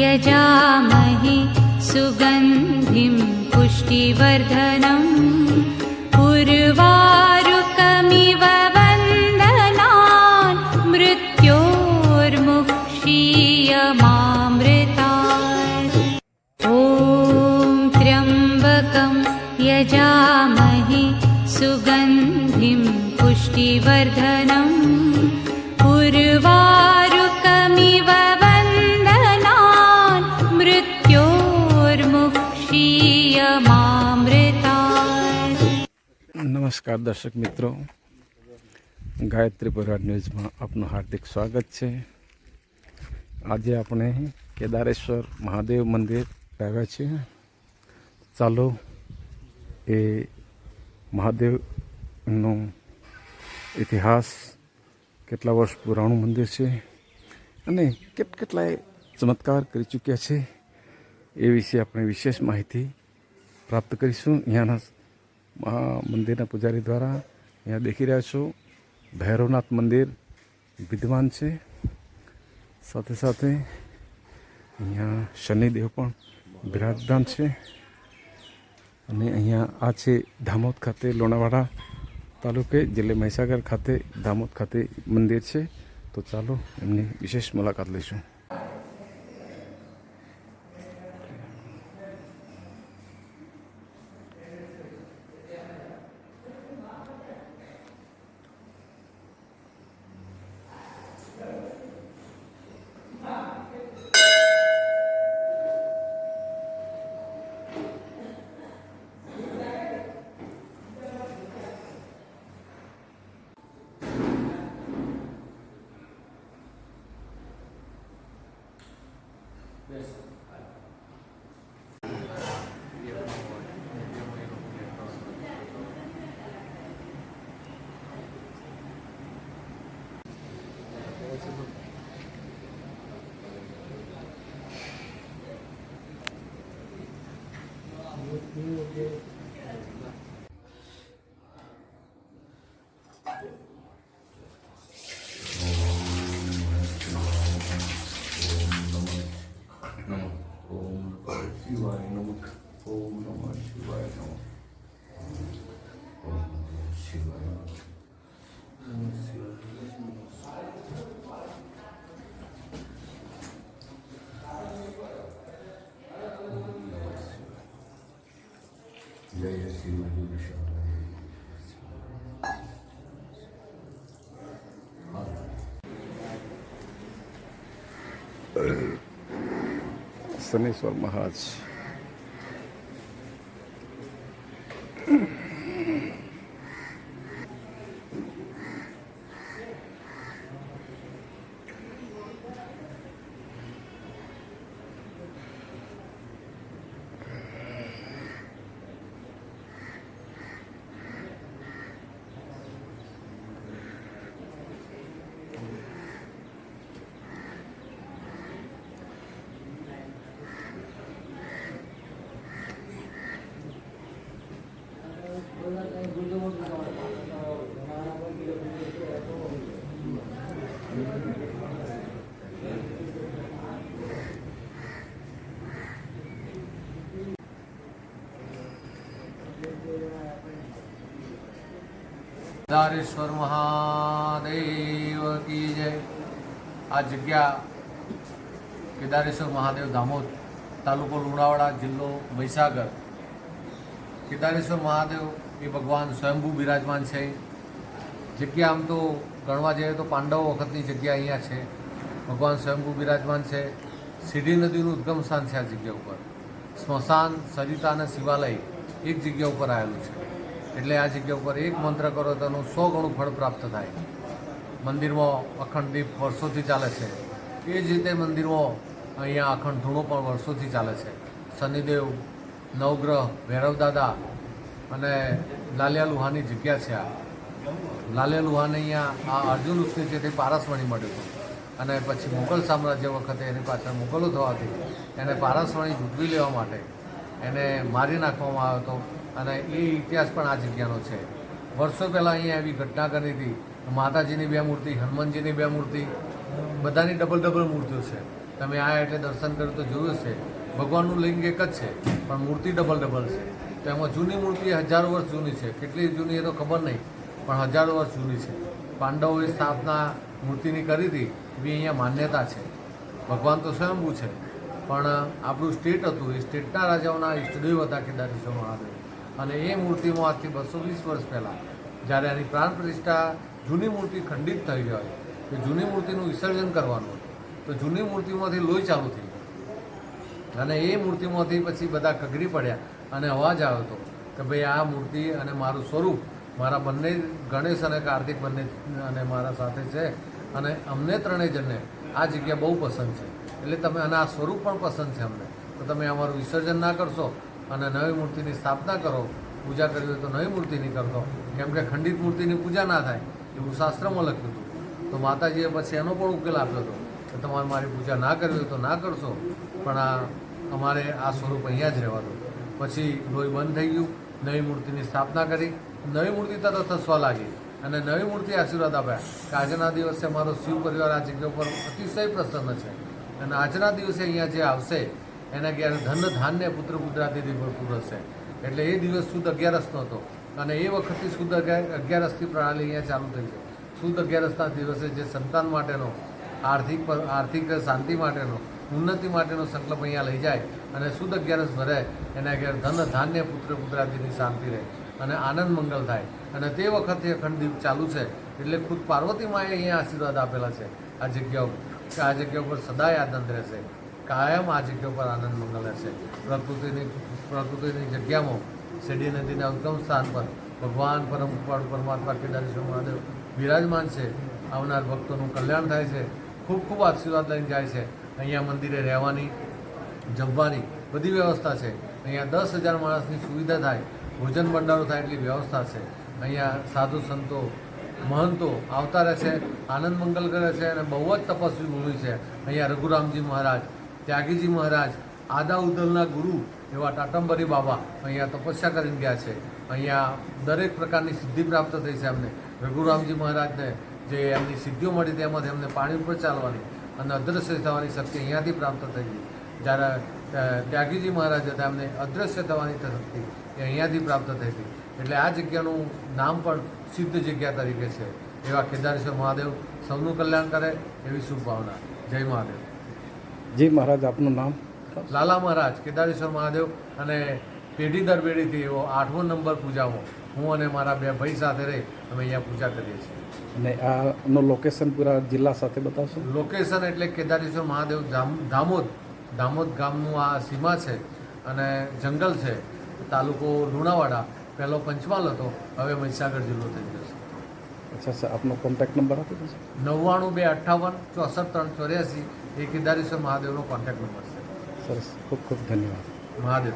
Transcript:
यजामहे सुगन्धिं पुष्टिवर्धनम् उर्वारुकमिव वन्दनान् मृत्योर्मुक्षीयमामृतात्। ॐ त्र्यम्बकं यजामहे सुगन्धिं पुष्टिवर्धनम् उर्वारुकमिव वन्दनान् मृत्योर्मुक्षीयमामृतात्। नमस्कार दर्शक मित्रों, गायत्री परिवार न्यूज में आपनु हार्दिक स्वागत है। आज अपने केदारेश्वर महादेव मंदिर આવ્યા છે। ચાલો એ મહાદેવનો ઇતિહાસ, કેટલા વર્ષ પુરાણું મંદિર છે અને કેટલાય ચમત્કાર કરી ચૂક્યા છે એ વિશે આપણે વિશેષ માહિતી પ્રાપ્ત કરીશું। અહીંયાના મંદિરના પૂજારી દ્વારા અહીંયા દેખી રહ્યા છો ભૈરવનાથ મંદિર વિદ્યમાન છે। સાથે સાથે અહીંયા શનિદેવ પણ બિરાજમાન છે અને અહીંયા આ છે દામોદ ખાતે, લુણાવાડા તાલુકે જિલ્લે મહીસાગર ખાતે દામોદ ખાતે મંદિર છે। તો ચાલો એમની વિશેષ મુલાકાત લઈશું। शनेश्वर महाराज केदारेश्वर महादेव की जय। आ जग्या केदारेश्वर महादेव दामोद, तालुको લુણાવાડા, જિલ્લો મહીસાગર। केदारेश्वर महादेव એ ભગવાન સ્વયંભૂ બિરાજમાન છે। જગ્યા આમ તો ગણવા જઈએ તો પાંડવો વખતની જગ્યા અહીંયા છે। ભગવાન સ્વયંભૂ બિરાજમાન છે। સીડી નદીનું ઉદ્ગમ સ્થાન છે। આ જગ્યા ઉપર સ્મશાન, સરિતા અને શિવાલય એક જગ્યા ઉપર આવેલું છે। એટલે આ જગ્યા ઉપર એક મંત્ર કરો તો એનું 100 ગણું ફળ પ્રાપ્ત થાય। મંદિરમાં અખંડ દીપ વર્ષોથી ચાલે છે। એ જ રીતે મંદિરમાં અહીંયા અખંડ ધૂણો પણ વર્ષોથી ચાલે છે। શનિદેવ, નવગ્રહ, ભૈરવદાદા અને લાલિયા લુહાની જગ્યા છે। આ લાલિયા લુહાને અહીંયા આ અર્જુન ઉષ્ણી છે તે પારસમણી મળ્યું હતું અને પછી મુઘલ સામ્રાજ્ય વખતે એની પાછળ મુઘલો થવાથી એને પારસમણી ઝૂંટવી લેવા માટે એને મારી નાખવામાં આવ્યો હતો અને એ ઇતિહાસ પણ આ જગ્યાનો છે। વર્ષો પહેલાં અહીંયા એવી ઘટના કરી હતી। માતાજીની 2 મૂર્તિ, હનુમાનજીની 2 મૂર્તિ બધાની ડબલ મૂર્તિઓ છે. તમે આયા એટલે દર્શન કર્યું તો જોયું છે. ભગવાનનું લિંગ એક જ છે પણ મૂર્તિ ડબલ છે. તો એમાં જૂની મૂર્તિ હજારો વર્ષ જૂની છે. કેટલી જૂની એ તો ખબર નહીં, પણ હજારો વર્ષ જૂની છે. પાંડવોએ સ્થાપના મૂર્તિની કરી હતી એવી અહીંયા માન્યતા છે. ભગવાન તો સ્વયંભૂ છે, પણ આપણું સ્ટેટ હતું, એ સ્ટેટના રાજાઓના ઈષ્ટદેવ હતા કેદારેશ્વર મહાદેવ. અને એ મૂર્તિમાં આજથી 220 વર્ષ પહેલાં જ્યારે એની પ્રાણ પ્રતિષ્ઠા જૂની મૂર્તિ ખંડિત થઈ હોય તો જૂની મૂર્તિનું વિસર્જન કરવાનું હતું. તો જૂની મૂર્તિમાંથી લોહી ચાલુ થઈ ગયું અને એ મૂર્તિમાંથી પછી બધા કગરી પડ્યા અને અવાજ આવ્યો હતો કે ભાઈ આ મૂર્તિ અને મારું સ્વરૂપ મારા બંને ગણેશ અને કાર્તિક બંને અને મારા સાથે છે અને અમને ત્રણેય જણને આ જગ્યા બહુ પસંદ છે, એટલે તમે અને આ સ્વરૂપ પણ પસંદ છે અમને, તો તમે અમારું વિસર્જન ના કરશો અને નવી મૂર્તિની સ્થાપના કરો. પૂજા કરવી હોય તો નવી મૂર્તિની કરતો, કેમ કે ખંડિત મૂર્તિની પૂજા ના થાય એવું શાસ્ત્રમાં લખ્યું હતું. તો માતાજીએ પછી એનો પણ ઉકેલ આપ્યો હતો કે તમારે મારી પૂજા ના કરવી હોય તો ના કરશો, પણ અમારે આ સ્વરૂપ અહીંયા જ રહેવા દો. પછી લોહી બંધ થઈ ગયું, નવી મૂર્તિની સ્થાપના કરી, નવી મૂર્તિ તરત હસવા લાગી અને નવી મૂર્તિ આશીર્વાદ આપ્યા કે આજના દિવસે મારો શિવ પરિવાર આ જગ્યા ઉપર અતિશય પ્રસન્ન છે અને આજના દિવસે અહીંયા જે આવશે એના ઘેર ધન ધાન્ય પુત્ર પુત્રાદિથી ભરપૂર હશે. એટલે એ દિવસ સુદ 11 હતો અને એ વખતથી સુદ 11 પ્રણાલી અહીંયા ચાલુ થઈ છે. સુદ 11ના દિવસે જે સંતાન માટેનો આર્થિક શાંતિ માટેનો ઉન્નતિ માટેનો સંકલ્પ અહીંયા લઈ જાય અને સુદ 11 ભરે એના ઘેર ધન ધાન્ય પુત્ર પુત્રાદિની શાંતિ રહે અને આનંદ મંગલ થાય. અને તે વખતે અખંડ દીપ ચાલુ છે એટલે ખુદ પાર્વતી માએ અહીંયા આશીર્વાદ આપેલા છે આ જગ્યા ઉપર કે આ જગ્યા ઉપર સદાય આનંદ રહેશે, કાયમ આ જગ્યા ઉપર આનંદ મંગલ રહેશે. પ્રકૃતિની જગ્યામાં શેરડી નદીના ઉદ્ગમ સ્થાન પર ભગવાન પરમ કૃપાળુ પરમાત્મા કેદારેશ્વર મહાદેવ બિરાજમાન છે. આવનાર ભક્તોનું કલ્યાણ થાય છે, ખૂબ ખૂબ આશીર્વાદ લઈને જાય છે. અહીંયા મંદિરે રહેવાની, જમવાની બધી વ્યવસ્થા છે. અહીંયા 10,000 માણસની સુવિધા થાય, ભોજન ભંડારો થાય એટલી વ્યવસ્થા છે. અહીંયા સાધુ સંતો મહંતો આવતા રહે છે, આનંદ મંગલ કરે છે અને બહુ જ તપસ્વી ભૂમિ છે. અહીંયા રઘુરામજી મહારાજ, ત્યાગીજી મહારાજ, આદા ઉદલના ગુરુ એવા ટાટંબરી બાબા અહીંયા તપસ્યા કરીને ગયા છે. અહીંયા દરેક પ્રકારની સિદ્ધિ પ્રાપ્ત થઈ છે એમને. રઘુરામજી મહારાજને જે એમની સિદ્ધિઓ મળી તેમાંથી એમને પાણી ઉપર ચાલવાની અને અદૃશ્ય થવાની શક્તિ અહીંયાથી પ્રાપ્ત થઈ ગઈ. જ્યારે ત્યાગીજી મહારાજ હતા એમને અદૃશ્ય થવાની શક્તિ એ અહીંયાથી પ્રાપ્ત થઈ હતી. એટલે આ જગ્યાનું નામ પણ સિદ્ધ જગ્યા તરીકે છે. એવા કેદારેશ્વર મહાદેવ સૌનું કલ્યાણ કરે એવી શુભ ભાવના. જય મહાદેવ. જી મહારાજ, આપનું નામ? લાલા મહારાજ, કેદારેશ્વર મહાદેવ. અને પેઢી દર પેઢીથી એવો 8મો નંબર પૂજામાં હું અને મારા 2 ભાઈ સાથે રહી અમે અહીંયા પૂજા કરીએ છીએ. અને આનું લોકેશન પૂરા જિલ્લા સાથે બતાવશો? લોકેશન એટલે કેદારેશ્વર મહાદેવ દામોદ ગામનું આ સીમા છે અને જંગલ છે. તાલુકો લુણાવાડા, પહેલો પંચમહાલ હતો, હવે મહીસાગર જિલ્લો થઈ ગયો છે. અચ્છા સર, આપનો કોન્ટેક્ટ નંબર આપી દેશો? 99 258 64 384 એ કેદારેશ્વર મહાદેવનો કોન્ટેક્ટ નંબર છે. સરસ, ખૂબ ખૂબ ધન્યવાદ. મહાદેવ.